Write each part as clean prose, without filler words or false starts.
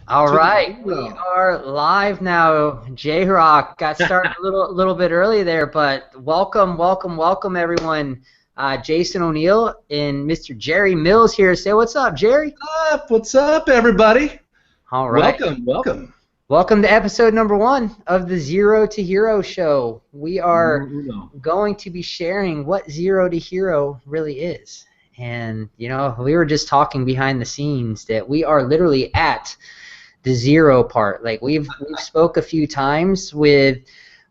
All to the right, we zero. are live now. J-Rock got started a little bit early there, but welcome everyone. Jason O'Neill and Mr. Jerry Mills here. Say what's up, Jerry. What's up, everybody? All right, Welcome. welcome to episode number 1 of the Zero to Hero show. We are Numero uno. going to be sharing what Zero to Hero really is. And we were just talking behind the scenes that we are literally at the zero part. Like we've spoke a few times with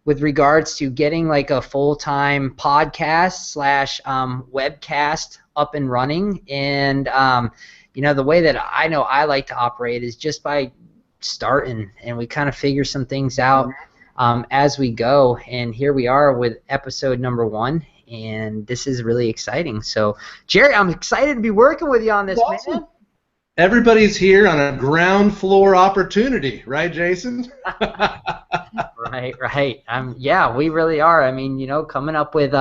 regards to getting like a full-time podcast slash webcast up and running. And the way that I know I like to operate is just by starting, and we kind of figure some things out as we go. And here we are with episode number 1. And this is really exciting. So, Jerry, I'm excited to be working with you on It's this, man. awesome. Everybody's here on a ground floor opportunity, right, Jason? Right. Yeah, we really are. I mean, coming up with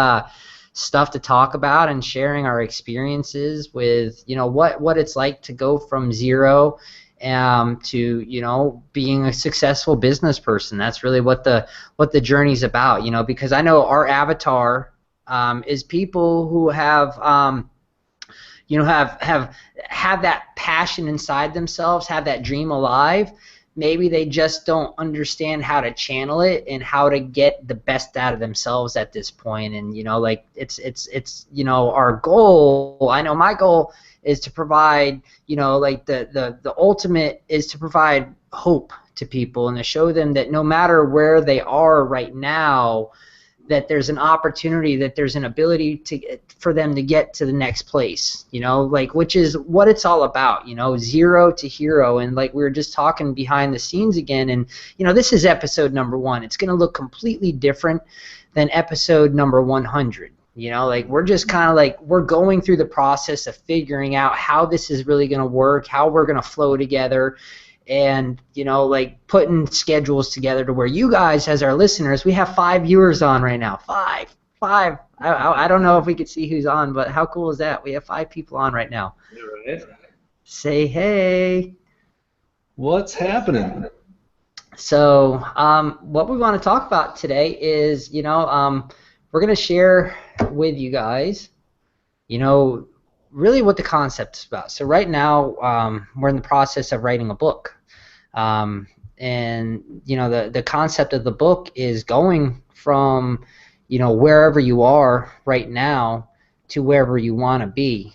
stuff to talk about and sharing our experiences with, what it's like to go from zero to, being a successful business person. That's really what the journey's about, because I know our avatar is people who have that passion inside themselves, have that dream alive. Maybe they just don't understand how to channel it and how to get the best out of themselves at this point. And like it's our goal. I know my goal is to provide, like the ultimate is to provide hope to people and to show them that no matter where they are right now, that there's an opportunity, that there's an ability for them to get to the next place, like, which is what it's all about, zero to hero. And like we were just talking behind the scenes again, and this is episode number 1. It's going to look completely different than episode number 100. Like we're just kind of like we're going through the process of figuring out how this is really going to work, how we're going to flow together, and like putting schedules together to where you guys as our listeners, we have 5 viewers on right now. Five. I don't know if we could see who's on, but how cool is that? We have 5 people on right now. Right. Say hey. What's happening? So what we want to talk about today is we're going to share with you guys really what the concept is about. So right now we're in the process of writing a book. And the concept of the book is going from wherever you are right now to wherever you want to be.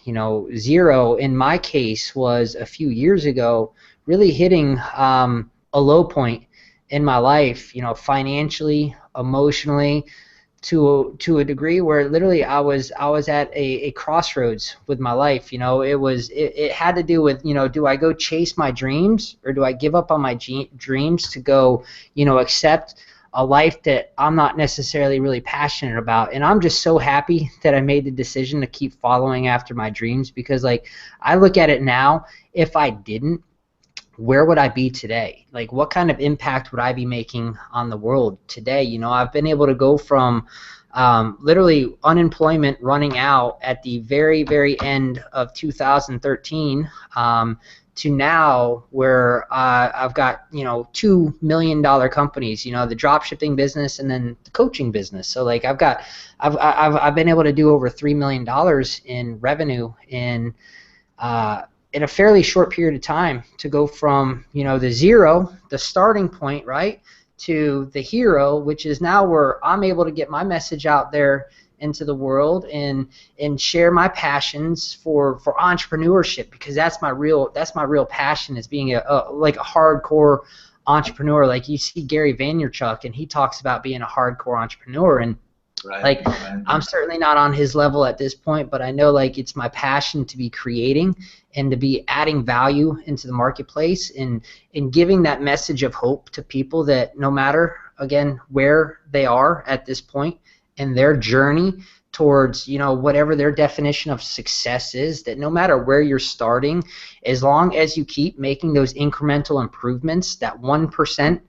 Zero in my case was a few years ago, really hitting a low point in my life, financially, emotionally, to a degree where literally I was at a crossroads with my life. It had to do with, do I go chase my dreams, or do I give up on my dreams to go accept a life that I'm not necessarily really passionate about. And I'm just so happy that I made the decision to keep following after my dreams, because like I look at it now, if I didn't, where would I be today? Like, what kind of impact would I be making on the world today? I've been able to go from literally unemployment running out at the very, very end of 2013 to now where I've got, $2 million companies, the drop shipping business and then the coaching business. So like I've been able to do over $3 million in revenue in a fairly short period of time, to go from the zero, the starting point, right, to the hero, which is now where I'm able to get my message out there into the world and share my passions for entrepreneurship, because that's my real passion, is being a hardcore entrepreneur. Like you see Gary Vaynerchuk, and he talks about being a hardcore entrepreneur, and Right. I'm certainly not on his level at this point, but I know like it's my passion to be creating and to be adding value into the marketplace, and giving that message of hope to people that no matter, again, where they are at this point in their journey towards, whatever their definition of success is, that no matter where you're starting, as long as you keep making those incremental improvements, that 1%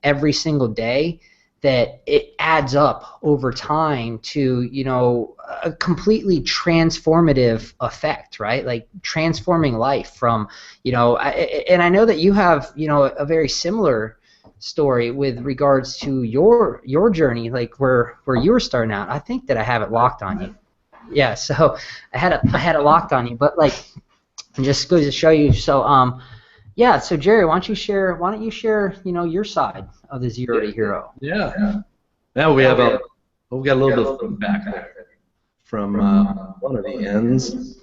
every single day, that it adds up over time to, you know, a completely transformative effect, right? Like transforming life from, you know, and I know that you have, you know, a very similar story with regards to your journey, like where you were starting out. I think that I have it locked on you. Yeah, so I had it locked on you, but like, I'm just going to show you. So yeah, so Jerry, why don't you share, you know, your side of the Zero to Hero? Yeah. Now we have we got a little bit of feedback there from one of the ends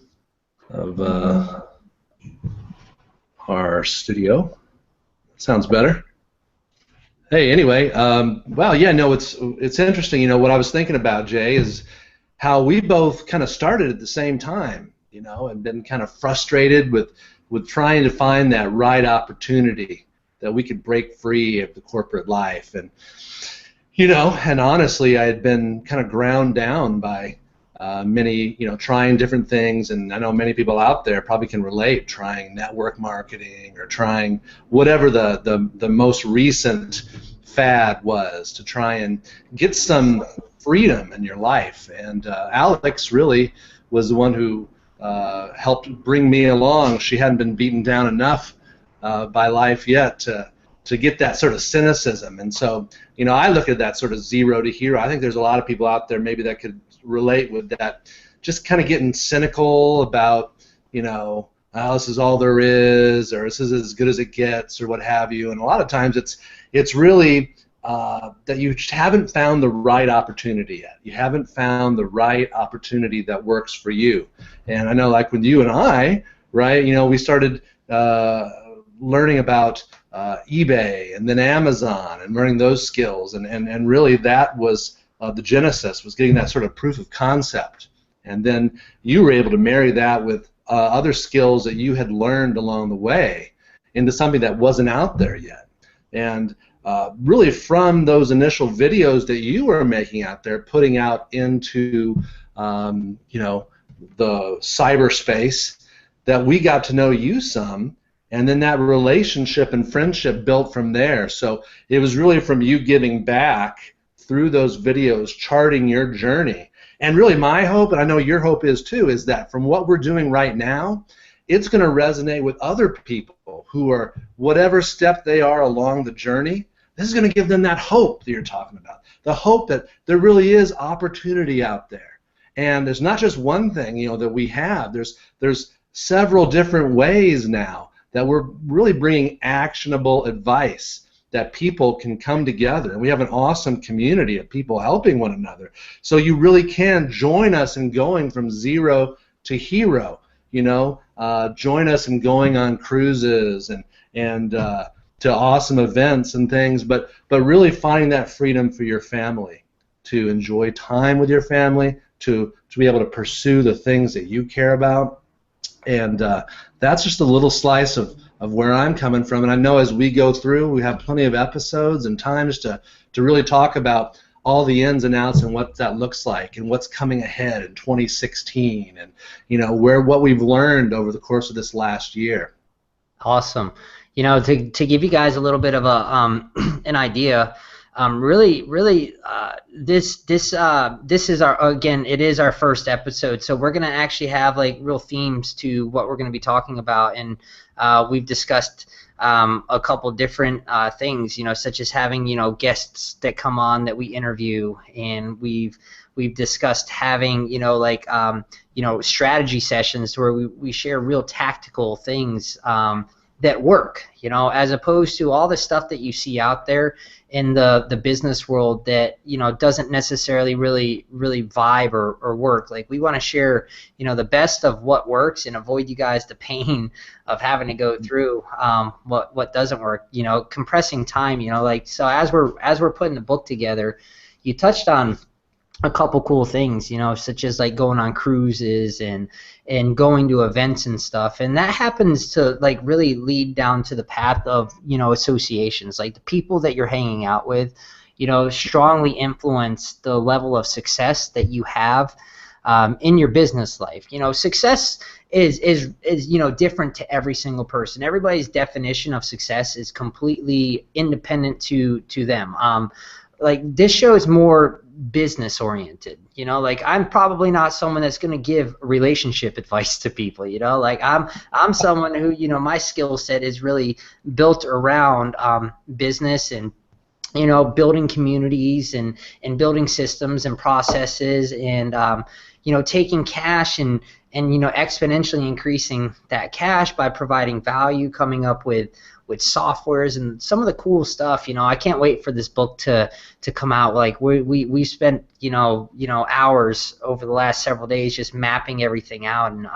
of our studio. Sounds better. Hey, anyway, well, yeah, no, it's interesting. You know, what I was thinking about, Jay, is how we both kind of started at the same time, you know, and been kind of frustrated with trying to find that right opportunity that we could break free of the corporate life. And, you know, and honestly, I had been kind of ground down by many, you know, trying different things, and I know many people out there probably can relate, trying network marketing or trying whatever the most recent fad was to try and get some freedom in your life. And Alex really was the one who helped bring me along. She hadn't been beaten down enough by life yet to get that sort of cynicism. And so, you know, I look at that sort of zero to hero. I think there's a lot of people out there maybe that could relate with that, just kind of getting cynical about, you know, oh, this is all there is, or this is as good as it gets, or what have you. And a lot of times it's really that you haven't found the right opportunity yet. You haven't found the right opportunity that works for you. And I know, like with you and I, right, you know, we started learning about eBay and then Amazon and learning those skills, and really that was the genesis, was getting that sort of proof of concept. And then you were able to marry that with other skills that you had learned along the way into something that wasn't out there yet. And really from those initial videos that you were making out there, putting out into you know, the cyberspace, that we got to know you some, and then that relationship and friendship built from there. So it was really from you giving back through those videos, charting your journey. And really my hope, and I know your hope is too, is that from what we're doing right now, it's going to resonate with other people who are, whatever step they are along the journey, this is going to give them that hope that you're talking about, the hope that there really is opportunity out there. And there's not just one thing, you know, that we have. There's several different ways now that we're really bringing actionable advice that people can come together. And we have an awesome community of people helping one another. So you really can join us in going from zero to hero. You know, join us in going on cruises and to awesome events and things, but really finding that freedom for your family, to enjoy time with your family, to be able to pursue the things that you care about. And that's just a little slice of where I'm coming from. And I know as we go through, we have plenty of episodes and times to really talk about all the ins and outs and what that looks like and what's coming ahead in 2016, and, you know, what we've learned over the course of this last year. Awesome. You know, to give you guys a little bit of a an idea, really, this is our, again, it is our first episode, so we're gonna actually have like real themes to what we're gonna be talking about, and we've discussed a couple different things, you know, such as having, you know, guests that come on that we interview, and we've discussed having, you know, like you know, strategy sessions where we share real tactical things that work, you know, as opposed to all the stuff that you see out there in the business world that, you know, doesn't necessarily really vibe or work. Like, we want to share, you know, the best of what works and avoid you guys the pain of having to go through what doesn't work, you know, compressing time, you know, like, so as we're putting the book together, you touched on a couple cool things, you know, such as like going on cruises and going to events and stuff, and that happens to like really lead down to the path of, you know, associations. Like, the people that you're hanging out with, you know, strongly influence the level of success that you have in your business life. You know, success is you know, different to every single person. Everybody's definition of success is completely independent to them. like this show is more business oriented, you know, like I'm probably not someone that's going to give relationship advice to people, you know, like I'm someone who, you know, my skill set is really built around business and, you know, building communities and building systems and processes and you know, taking cash and you know, exponentially increasing that cash by providing value, coming up with softwares and some of the cool stuff. You know, I can't wait for this book to come out. Like we spent you know hours over the last several days just mapping everything out, and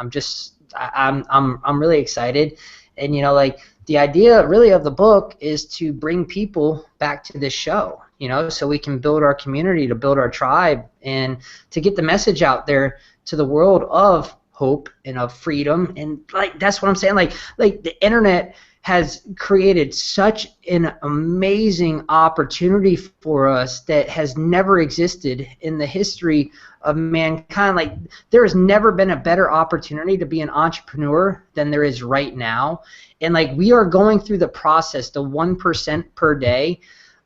I'm really excited. And you know, like the idea really of the book is to bring people back to this show, you know, so we can build our community, to build our tribe, and to get the message out there to the world of hope and of freedom. And like that's what I'm saying, like the internet has created such an amazing opportunity for us that has never existed in the history of mankind. Like there has never been a better opportunity to be an entrepreneur than there is right now. And like we are going through the process, the 1% per day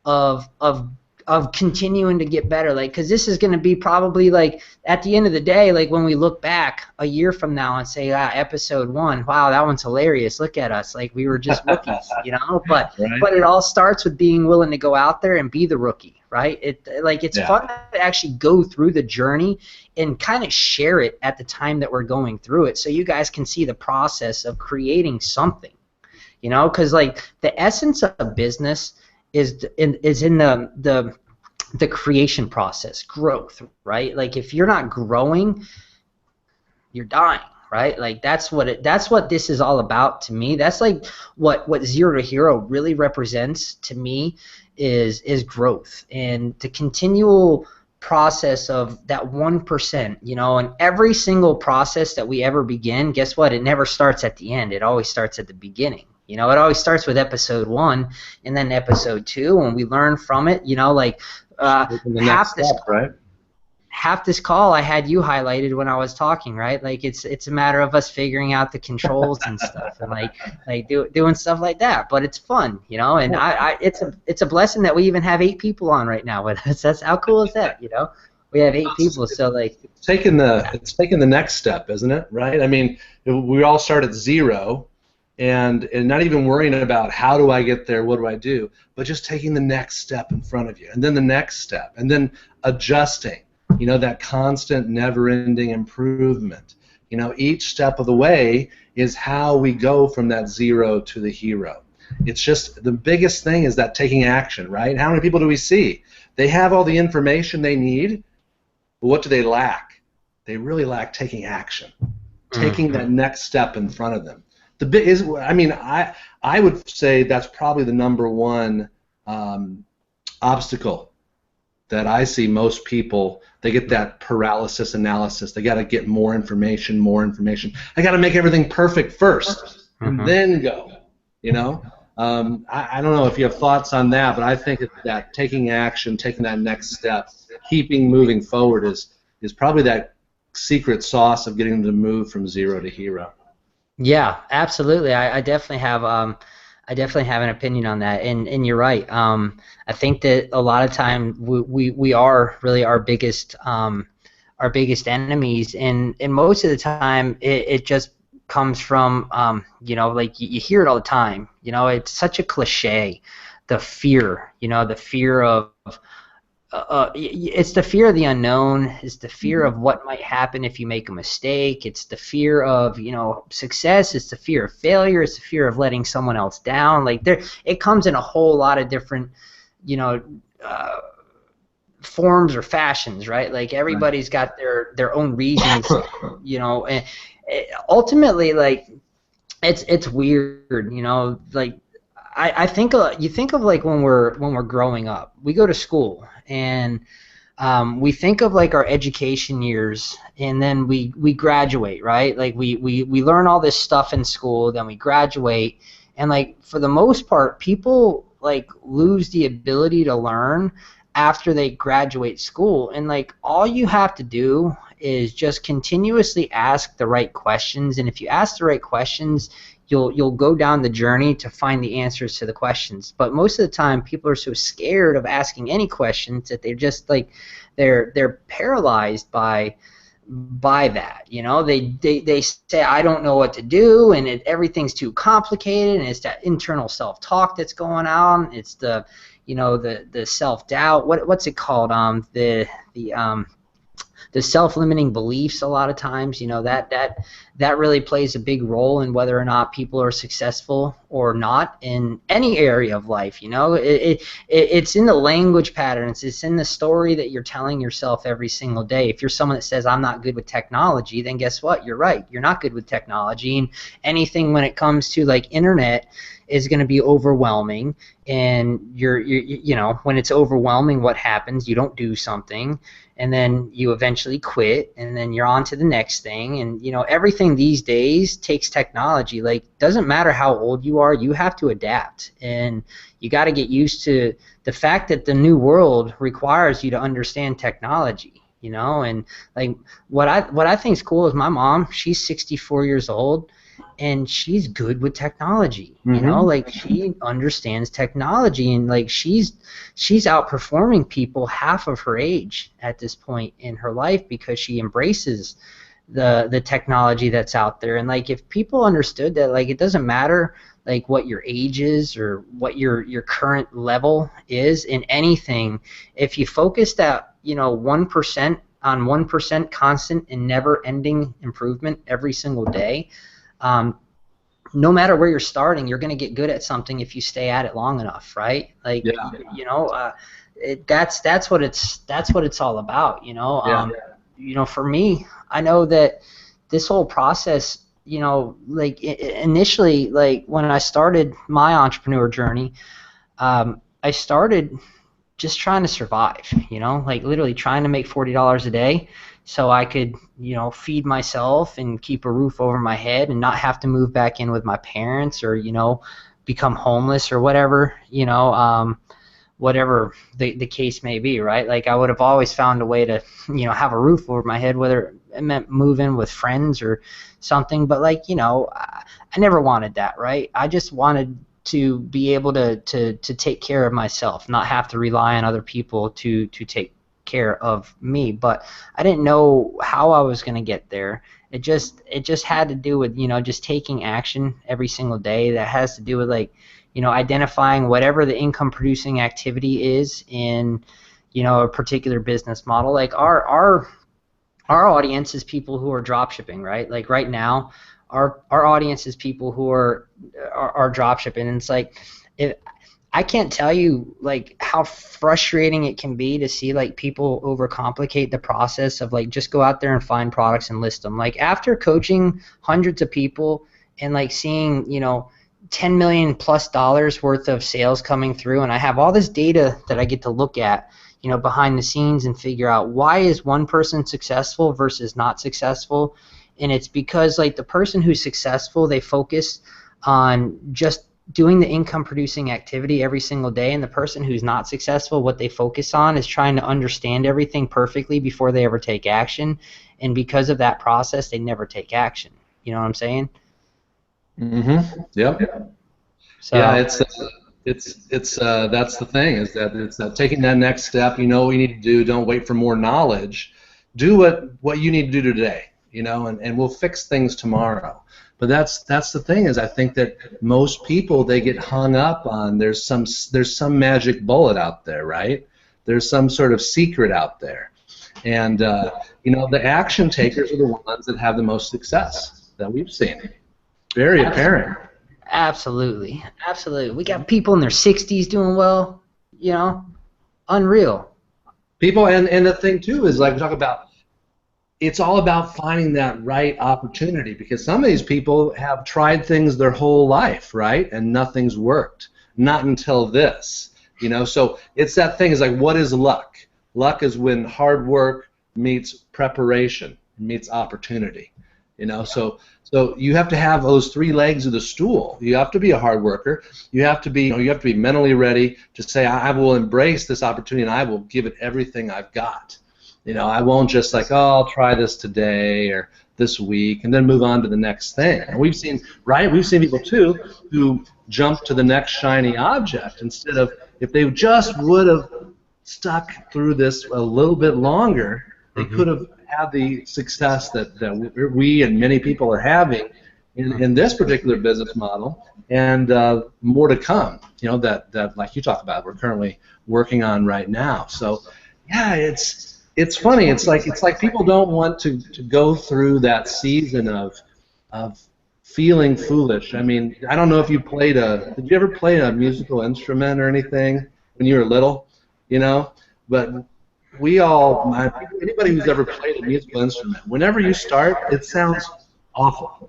of continuing to get better, like, because this is going to be probably like at the end of the day, like when we look back a year from now and say, episode 1, wow, that one's hilarious, look at us, like we were just rookies, you know. But right. But it all starts with being willing to go out there and be the rookie, right? It's fun to actually go through the journey and kind of share it at the time that we're going through it, so you guys can see the process of creating something, you know, because like the essence of business is in the creation process, growth, right? Like if you're not growing, you're dying, right? Like that's what this is all about to me. That's like what Zero to Hero really represents to me is growth and the continual process of that 1%, you know. And every single process that we ever begin, guess what? It never starts at the end. It always starts at the beginning. You know, it always starts with episode 1 and then episode 2, and we learn from it. You know, like half this call I had you highlighted when I was talking, right? Like it's a matter of us figuring out the controls and stuff, and like doing stuff like that. But it's fun, you know. And it's a blessing that we even have 8 people on right now with us. That's how cool is that, you know? We have 8 people, so like it's taking the next step, isn't it? Right? I mean, we all start at 0. And not even worrying about how do I get there, what do I do, but just taking the next step in front of you, and then the next step, and then adjusting, you know, that constant never-ending improvement. You know, each step of the way is how we go from that 0 to the hero. It's just the biggest thing is that taking action, right? How many people do we see? They have all the information they need, but what do they lack? They really lack taking action, taking that next step in front of them. The big is, I mean, I would say that's probably the number 1 obstacle that I see most people. They get that paralysis analysis. They got to get more information. I got to make everything perfect first, and then go. You know, I don't know if you have thoughts on that, but I think that taking action, taking that next step, keeping moving forward is probably that secret sauce of getting them to move from 0 to hero. Yeah, absolutely. I definitely have an opinion on that, and you're right. I think that a lot of time we are really our biggest enemies, and most of the time it just comes from you know, like you hear it all the time. You know, it's such a cliche, the fear. You know, the fear of it's the fear of the unknown. It's the fear of what might happen if you make a mistake. It's the fear of, you know, success. It's the fear of failure. It's the fear of letting someone else down. Like it comes in a whole lot of different, you know, forms or fashions, right? Like everybody's got their own reasons, you know. And ultimately, like it's weird, you know. Like I think you think of like when we're growing up, we go to school. And we think of like our education years, and then we graduate, right? Like we learn all this stuff in school, then we graduate, and like for the most part, people like lose the ability to learn after they graduate school. And like all you have to do is just continuously ask the right questions, and if you ask the right questions, you'll go down the journey to find the answers to the questions. But most of the time, people are so scared of asking any questions that they're just like they're paralyzed by that. They say, I don't know what to do, and everything's too complicated, and it's that internal self-talk that's going on. It's the the self-doubt. What's it called? The self-limiting beliefs. A lot of times, that really plays a big role in whether or not people are successful or not in any area of life. It's in the language patterns. It's in the story that you're telling yourself every single day. If you're someone that says, I'm not good with technology, then guess what? You're right. You're not good with technology, and anything when it comes to like internet is going to be overwhelming. And when it's overwhelming, what happens? You don't do something, and then you eventually quit, and then you're on to the next thing. And everything these days takes technology. Like, doesn't matter how old you are, you have to adapt, and you got to get used to the fact that the new world requires you to understand technology. And like what I think is cool is my mom. She's 64 years old, and she's good with technology. Like, she understands technology, and like she's outperforming people half of her age at this point in her life because she embraces the technology that's out there. And like, if people understood that, like, it doesn't matter like what your age is or what your current level is in anything, if you focus that 1% on 1% constant and never ending improvement every single day, no matter where you're starting, you're going to get good at something if you stay at it long enough, right? Like, that's what it's all about, For me, I know that this whole process, like initially, like when I started my entrepreneur journey, I started just trying to survive, like literally trying to make $40 a day so I could, feed myself and keep a roof over my head and not have to move back in with my parents or, become homeless or whatever, whatever the case may be, right? Like, I would have always found a way to, have a roof over my head, whether it meant move in with friends or something. But like, I never wanted that, right? I just wanted to be able to take care of myself, not have to rely on other people to take care of me. But I didn't know how I was going to get there. It just had to do with just taking action every single day. That has to do with like identifying whatever the income producing activity is in a particular business model. Like our audience is people who are drop shipping, right? Like right now our audience is people who are drop shipping, and it's like, I can't tell you like how frustrating it can be to see like people overcomplicate the process of like just go out there and find products and list them. Like, after coaching hundreds of people and like seeing $10 million plus worth of sales coming through, and I have all this data that I get to look at behind the scenes and figure out why is one person successful versus not successful. And it's because like the person who's successful, they focus on just doing the income producing activity every single day, and the person who's not successful, what they focus on is trying to understand everything perfectly before they ever take action, and because of that process they never take action. You know what I'm saying? Yep. So, yeah, it's that's the thing, is that it's taking that next step. You know what you need to do. Don't wait for more knowledge. Do what you need to do today, and we'll fix things tomorrow. But that's the thing, is I think that most people, they get hung up on there's some magic bullet out there, right? There's some sort of secret out there. And the action takers are the ones that have the most success that we've seen. Very apparent. Absolutely. We got people in their 60s doing well, unreal. People, and the thing too is, like we talk about, it's all about finding that right opportunity, because some of these people have tried things their whole life, right, and nothing's worked. Not until this, So it's that thing, is like, what is luck? Luck is when hard work meets preparation, meets opportunity, So you have to have those three legs of the stool. You have to be a hard worker. You have to be mentally ready to say, I will embrace this opportunity and I will give it everything I've got. I won't just like, oh, I'll try this today, or this week and then move on to the next thing. And we've seen people too who jump to the next shiny object instead of, if they just would have stuck through this a little bit longer, they could have had the success that we and many people are having in this particular business model, and more to come. That like you talked about, we're currently working on right now. So yeah, it's funny. It's like people don't want to go through that season of feeling foolish. I mean, I don't know if you did you ever play a musical instrument or anything when you were little? But anybody who's ever played a musical instrument, whenever you start, it sounds awful.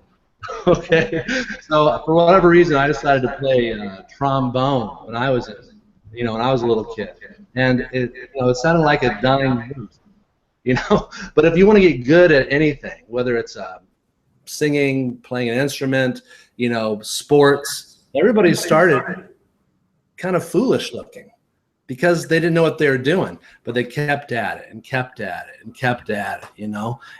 Okay, so for whatever reason, I decided to play trombone when I was a little kid, and it sounded like a dying lute, But if you want to get good at anything, whether it's singing, playing an instrument, sports, everybody started kind of foolish looking because they didn't know what they were doing, but they kept at it and kept at it and kept at it,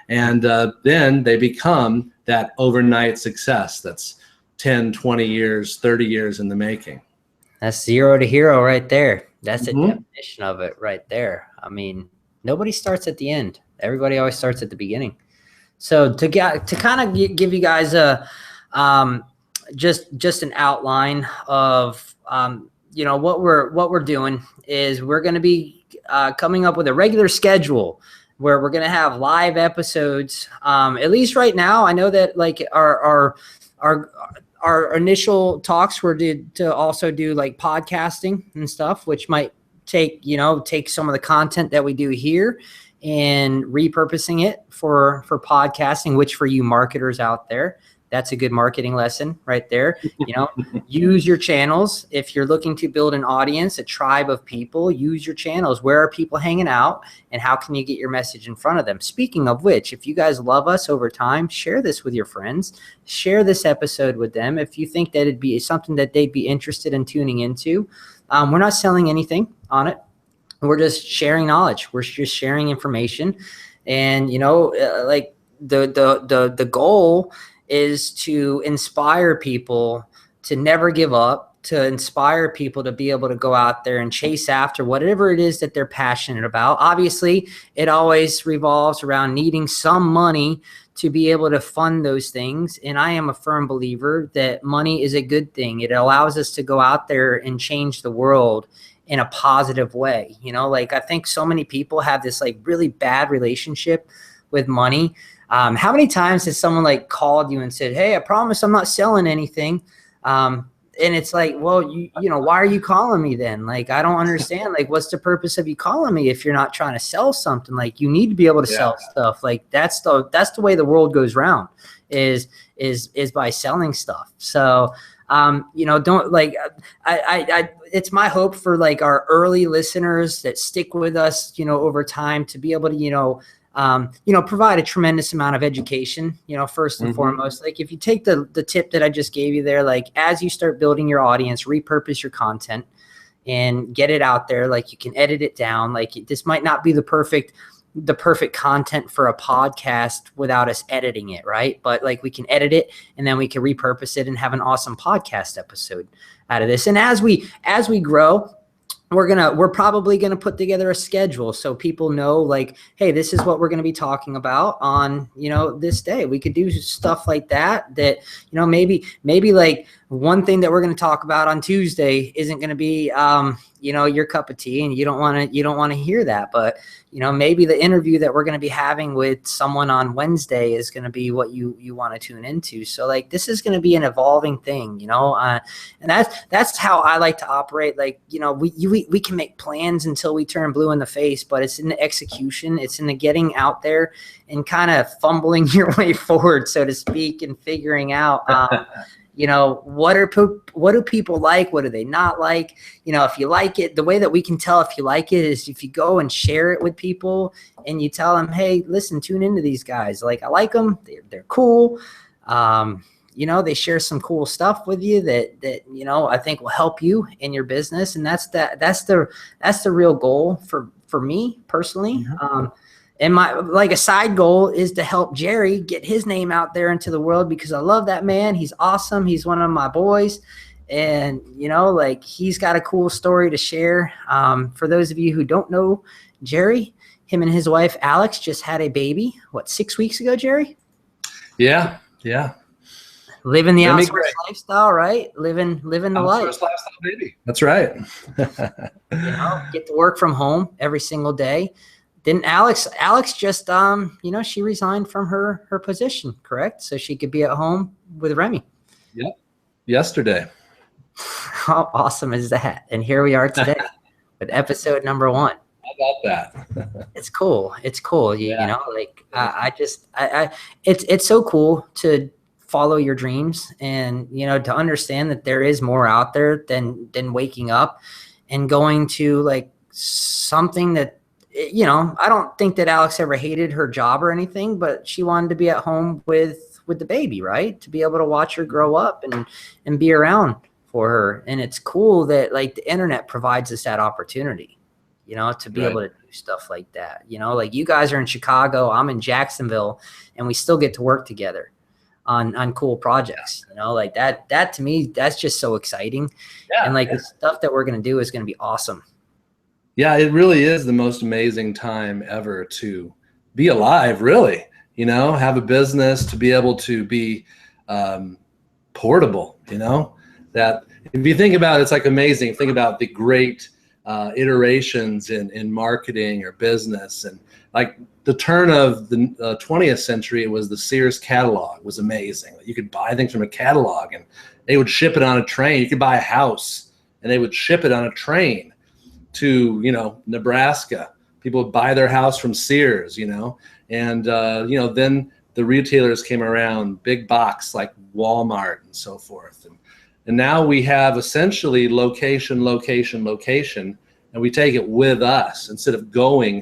and then they become that overnight success that's 10, 20 years, 30 years in the making. That's zero to hero right there. That's the definition of it right there. I mean, nobody starts at the end. Everybody always starts at the beginning. So to kind of give you guys a just an outline of what we're doing is we're going to be coming up with a regular schedule where we're going to have live episodes. At least right now, I know that like our initial talks were to also do like podcasting and stuff, which might take some of the content that we do here and repurposing it for podcasting, which for you marketers out there, that's a good marketing lesson right there. Use your channels. If you're looking to build an audience, a tribe of people, use your channels. Where are people hanging out, and how can you get your message in front of them? Speaking of which, if you guys love us over time, share this with your friends. Share this episode with them if you think that it'd be something that they'd be interested in tuning into. We're not selling anything on it. We're just sharing knowledge. We're just sharing information, and like the goal is to inspire people to never give up, to inspire people to be able to go out there and chase after whatever it is that they're passionate about. Obviously, it always revolves around needing some money to be able to fund those things. And I am a firm believer that money is a good thing. It allows us to go out there and change the world in a positive way. Like I think so many people have this like really bad relationship with money. How many times has someone like called you and said, "Hey, I promise I'm not selling anything." And it's like, well, why are you calling me then? Like, I don't understand. Like, what's the purpose of you calling me if you're not trying to sell something? Like, you need to be able to sell stuff. Like, that's the way the world goes round is by selling stuff. So, don't like, it's my hope for like our early listeners that stick with us, over time to be able to, provide a tremendous amount of education, first and foremost. Like if you take the tip that I just gave you there, like as you start building your audience, repurpose your content and get it out there. Like you can edit it down. Like this might not be the perfect content for a podcast without us editing it, right? But like we can edit it and then we can repurpose it and have an awesome podcast episode out of this. And as we grow, we're probably gonna put together a schedule so people know like, hey, this is what we're gonna be talking about on this day. We could do stuff like that maybe like one thing that we're gonna talk about on Tuesday isn't gonna be your cup of tea, and you don't want to hear that. But maybe the interview that we're going to be having with someone on Wednesday is going to be what you want to tune into. So like this is going to be an evolving thing, and that's how I like to operate. Like we can make plans until we turn blue in the face, but it's in the execution, it's in the getting out there and kind of fumbling your way forward, so to speak, and figuring out what do people like? What do they not like? If you like it, the way that we can tell if you like it is if you go and share it with people and you tell them, hey, listen, tune into these guys. Like I like them. They're cool. They share some cool stuff with you that I think will help you in your business. And that's the real goal for me personally. And my, like, a side goal is to help Jerry get his name out there into the world, because I love that man. He's awesome. He's one of my boys. And, you know, like, he's got a cool story to share. For those of you who don't know Jerry, him and his wife, Alex, just had a baby, 6 weeks ago, Jerry? Yeah. Living the outsourced lifestyle, right? Living the life. Outsourced lifestyle, baby. That's right. You know, get to work from home every single day. Didn't Alex just, you know, she resigned from her position, correct? So she could be at home with Remy. Yep. Yesterday. How awesome is that? And here we are today with episode number 1. How about that? It's cool. It's cool. You know, like, it's so cool to follow your dreams, and, you know, to understand that there is more out there than waking up and going to, like, something that, you know, I don't think that Alex ever hated her job or anything, but she wanted to be at home with the baby, right? To be able to watch her grow up and be around for her. And it's cool that, like, the internet provides us that opportunity, you know, to be able to do stuff like that. You know, like, you guys are in Chicago, I'm in Jacksonville, and we still get to work together on cool projects, you know, like that to me, that's just so exciting. And, like, the stuff that we're going to do is going to be awesome. Yeah, it really is the most amazing time ever to be alive, really. You know, have a business, to be able to be portable, you know, that if you think about it, it's like amazing. Think about the great iterations in marketing or business. And, like, the turn of the 20th century, it was the Sears catalog. It was amazing. You could buy things from a catalog and they would ship it on a train. You could buy a house and they would ship it on a train to, you know, Nebraska. People would buy their house from Sears, you know, and, you know, then the retailers came around, big box like Walmart and so forth. And now we have essentially location, and we take it with us instead of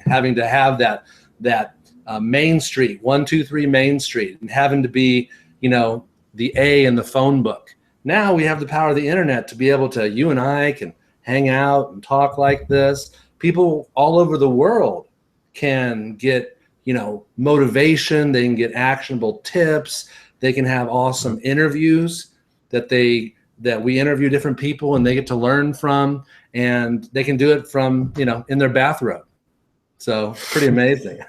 having to have that Main Street, 123 Main Street, and having to be, you know, the A in the phone book. Now we have the power of the internet to be able to, you and I can hang out and talk like this. People all over the world can get, you know, motivation. They can get actionable tips. They can have awesome interviews that we interview different people and they get to learn from, and they can do it from, you know, in their bathrobe. So pretty amazing.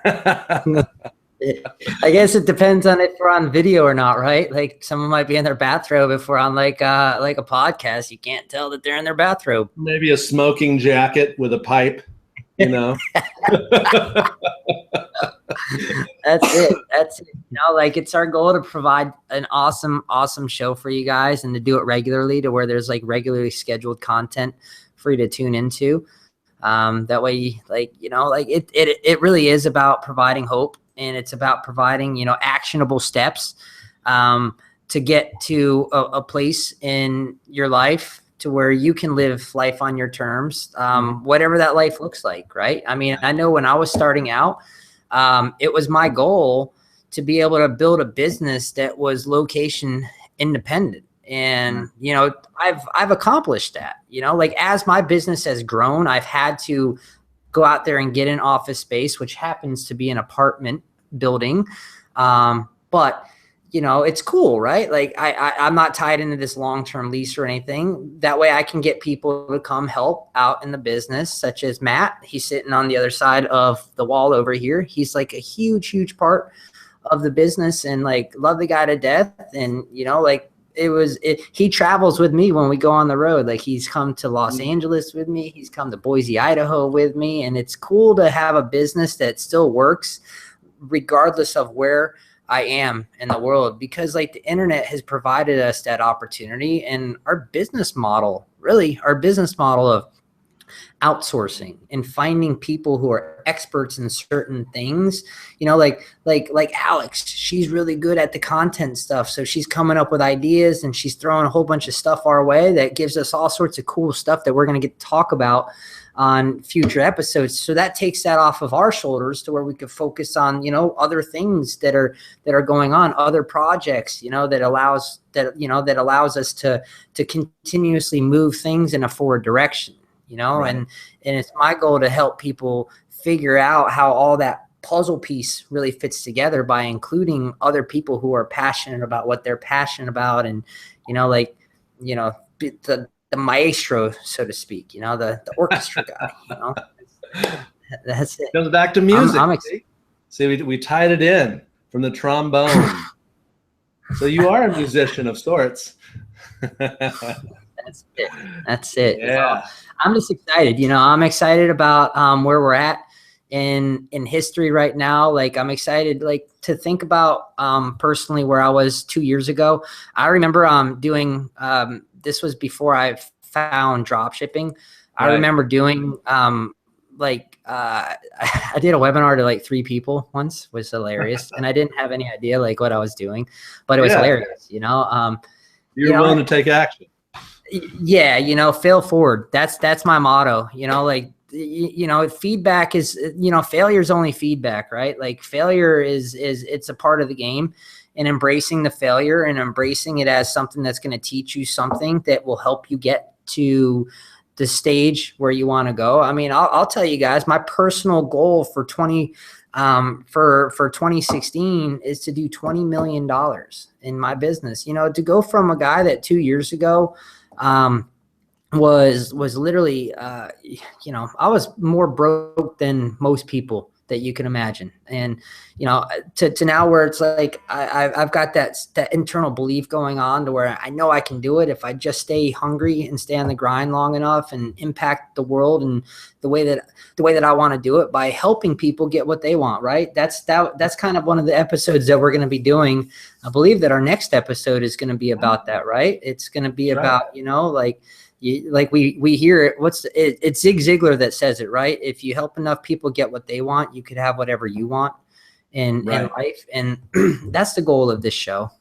I guess it depends on if we're on video or not, right? Like, someone might be in their bathrobe. If we're on like a podcast, you can't tell that they're in their bathrobe. Maybe a smoking jacket with a pipe, you know. That's it. You know, like, it's our goal to provide an awesome show for you guys, and to do it regularly, to where there's, like, regularly scheduled content for you to tune into. That way, like, you know, like, it really is about providing hope, and it's about providing, you know, actionable steps to get to a place in your life to where you can live life on your terms, whatever that life looks like, right? I mean, I know when I was starting out, it was my goal to be able to build a business that was location independent. And, you know, I've accomplished that. You know, like, as my business has grown, I've had to go out there and get an office space, which happens to be an apartment building. But, you know, it's cool, right? Like, I'm not tied into this long-term lease or anything. That way I can get people to come help out in the business, such as Matt. He's sitting on the other side of the wall over here. He's, like, a huge part of the business, and, like, love the guy to death. And, you know, like, he travels with me when we go on the road. Like, he's come to Los Angeles with me. He's come to Boise, Idaho with me. And it's cool to have a business that still works regardless of where I am in the world, because, like, the internet has provided us that opportunity. And our business model of outsourcing and finding people who are experts in certain things, you know, like Alex, she's really good at the content stuff. So she's coming up with ideas and she's throwing a whole bunch of stuff our way that gives us all sorts of cool stuff that we're going to get to talk about on future episodes. So that takes that off of our shoulders to where we could focus on, you know, other things that are going on, other projects, you know, that allows us to continuously move things in a forward direction, you know. Right. And it's my goal to help people figure out how all that puzzle piece really fits together by including other people who are passionate about what they're passionate about, and like the maestro, so to speak, the orchestra guy. That's it. Comes back to music. See, we tied it in from the trombone. So you are a musician of sorts. That's it. That's it. Yeah. I'm just excited. I'm excited about where we're at in history right now. Like, I'm excited, like, to think about personally where I was 2 years ago. I remember doing this was before I found drop shipping. I remember doing I did a webinar to like 3 people once. It was hilarious. And I didn't have any idea like what I was doing, but it was hilarious. You're willing to take action. Yeah. Fail forward. That's my motto, feedback is, failure is only feedback, right? Like, failure is it's a part of the game, and embracing the failure and embracing it as something that's going to teach you something that will help you get to the stage where you want to go. I mean, I'll tell you guys, my personal goal for 2016 is to do $20 million in my business. To go from a guy that 2 years ago was literally, I was more broke than most people that you can imagine. And, to now where it's like, I've got that internal belief going on to where I know I can do it if I just stay hungry and stay on the grind long enough and impact the world and the way that I want to do it by helping people get what they want. Right. That's kind of one of the episodes that we're going to be doing. I believe that our next episode is going to be about that. Right. It's going to be about, we hear it. It's Zig Ziglar that says it, right? If you help enough people get what they want, you could have whatever you want in life. And that's the goal of this show,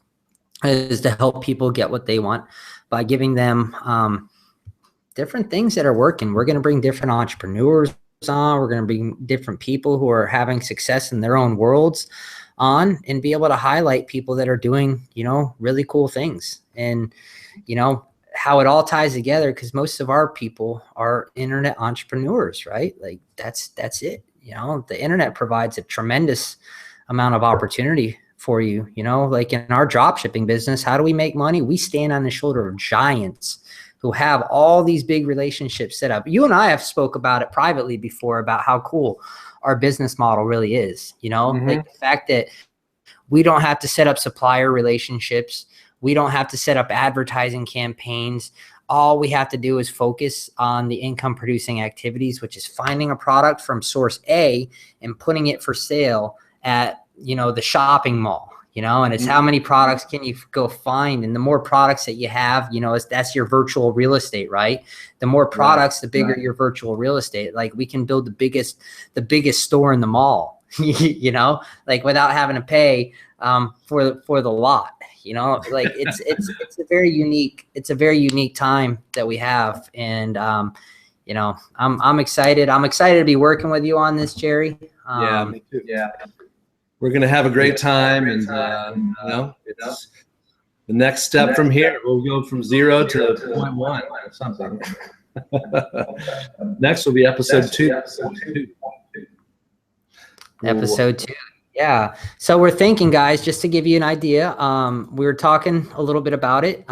is to help people get what they want by giving them different things that are working. We're going to bring different entrepreneurs on. We're going to bring different people who are having success in their own worlds on, and be able to highlight people that are doing, really cool things. And, how it all ties together, because most of our people are internet entrepreneurs, right? Like, that's it. The internet provides a tremendous amount of opportunity for you. Like in our drop shipping business, how do we make money? We stand on the shoulder of giants who have all these big relationships set up. You and I have spoke about it privately before, about how cool our business model really is. Like the fact that we don't have to set up supplier relationships. We don't have to set up advertising campaigns. All we have to do is focus on the income producing activities, which is finding a product from source A and putting it for sale at, the shopping mall, and it's how many products can you go find? And the more products that you have, that's your virtual real estate, right? The more products, the bigger your virtual real estate. Like, we can build the biggest store in the mall, like without having to pay for the lot. Like, it's a very unique time that we have. And I'm excited. I'm excited to be working with you on this, Jerry. Yeah, me too. Yeah, we're gonna have a great time, and it's the next step from here. We'll go from 0 to 0.1 or something. Next will be episode 2. Episode 2. Yeah. So we're thinking, guys, just to give you an idea, we were talking a little bit about it,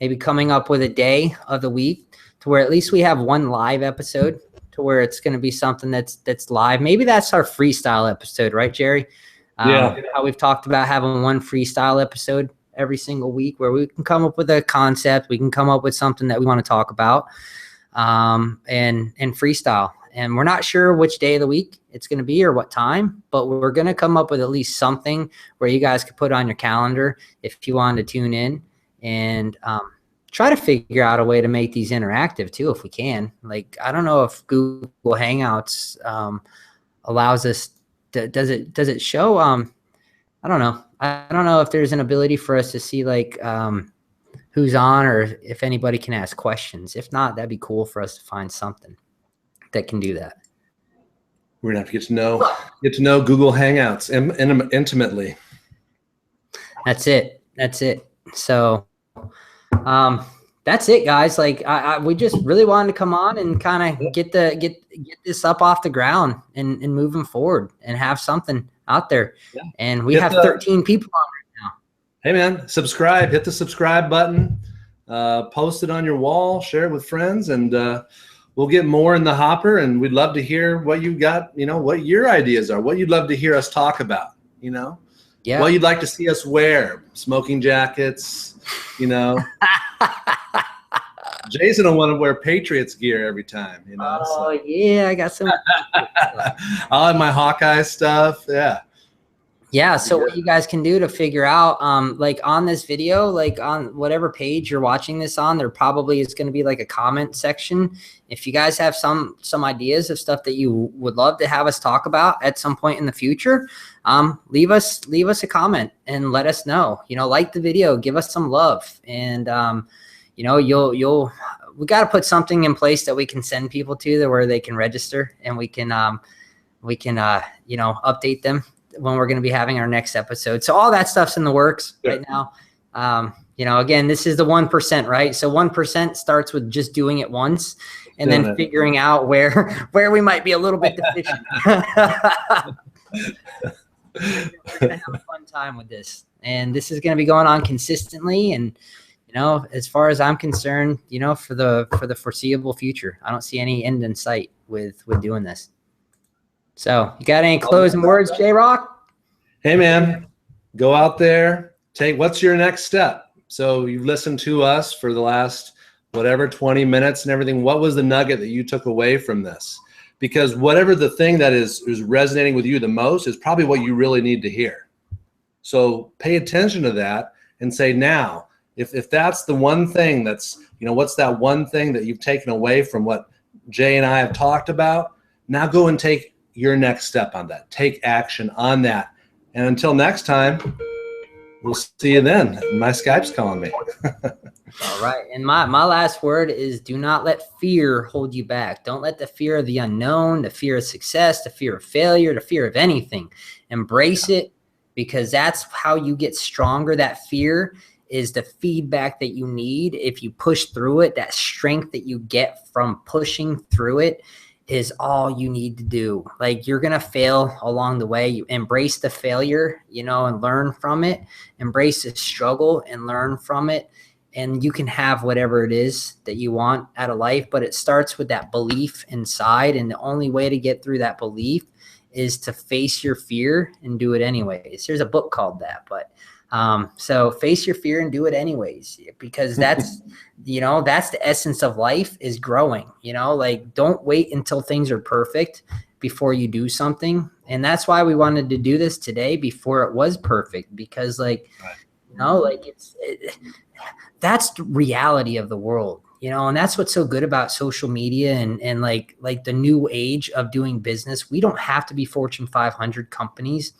maybe coming up with a day of the week to where at least we have one live episode, to where it's going to be something that's live. Maybe that's our freestyle episode, right, Jerry? How we've talked about having one freestyle episode every single week, where we can come up with a concept, we can come up with something that we want to talk about, and freestyle. And we're not sure which day of the week it's going to be or what time, but we're going to come up with at least something where you guys could put on your calendar if you wanted to tune in, and try to figure out a way to make these interactive too, if we can. Like, I don't know if Google Hangouts allows us to, does it show, I don't know. I don't know if there's an ability for us to see like who's on, or if anybody can ask questions. If not, that'd be cool for us to find something that can do that. We're gonna have to get to know Google Hangouts intimately. That's it. So that's it, guys. Like we just really wanted to come on and kind of get this up off the ground and moving forward and have something out there. Yeah. And we have 13 people on right now. Hey man, subscribe, hit the subscribe button, post it on your wall, share it with friends, and we'll get more in the hopper. And we'd love to hear what you got, what your ideas are, what you'd love to hear us talk about, Yeah. what you'd like to see us wear, smoking jackets, Jason will want to wear Patriots gear every time, Oh, yeah, I got some. I'll have my Hawkeye stuff. Yeah. Yeah. So what you guys can do to figure out, like on this video, like on whatever page you're watching this on, there probably is going to be like a comment section. If you guys have some ideas of stuff that you would love to have us talk about at some point in the future, leave us a comment and let us know. Like the video, give us some love, and we got to put something in place that we can send people to where they can register, and we can update them when we're going to be having our next episode. So all that stuff's in the works right now. Again, this is the 1%, right? So 1% starts with just doing it once and then figuring out where we might be a little bit deficient. We're going to have a fun time with this. And this is going to be going on consistently. And, as far as I'm concerned, for the foreseeable future, I don't see any end in sight with doing this. So you got any closing words, J-Rock? Hey man, go out there, what's your next step? So you've listened to us for the last 20 minutes and everything. What was the nugget that you took away from this? Because whatever the thing that is resonating with you the most is probably what you really need to hear. So pay attention to that and say, now, if that's the one thing that's, what's that one thing that you've taken away from what Jay and I have talked about? Now go and take your next step on that. Take action on that. And until next time, we'll see you then. My Skype's calling me. All right. And my last word is, do not let fear hold you back. Don't let the fear of the unknown, the fear of success, the fear of failure, the fear of anything. Embrace it, because that's how you get stronger. That fear is the feedback that you need. If you push through it, that strength that you get from pushing through it is all you need to do. Like, you're going to fail along the way. You embrace the failure, and learn from it. Embrace the struggle and learn from it. And you can have whatever it is that you want out of life, but it starts with that belief inside. And the only way to get through that belief is to face your fear and do it anyways. There's a book called that, but so face your fear and do it anyways, because that's, that's the essence of life, is growing, like, don't wait until things are perfect before you do something. And that's why we wanted to do this today before it was perfect, because that's the reality of the world, and that's what's so good about social media and like the new age of doing business. We don't have to be Fortune 500 companies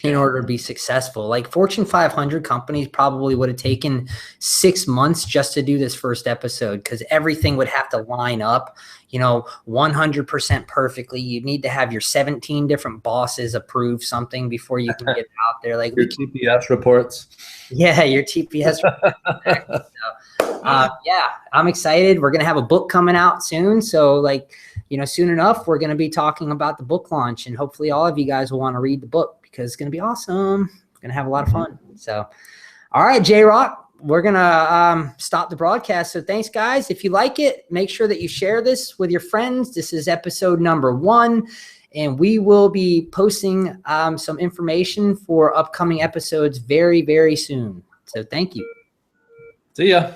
in order to be successful. Like, Fortune 500 companies probably would have taken 6 months just to do this first episode, because everything would have to line up, 100% perfectly. You need to have your 17 different bosses approve something before you can get it out there. Like, your TPS reports. Yeah, your TPS reports. So, yeah, I'm excited. We're going to have a book coming out soon. So, soon enough, we're going to be talking about the book launch, and hopefully all of you guys will want to read the book, because it's going to be awesome. We're going to have a lot of fun. So, all right, J-Rock, we're going to stop the broadcast. So thanks, guys. If you like it, make sure that you share this with your friends. This is episode number 1, and we will be posting some information for upcoming episodes very, very soon. So thank you. See ya.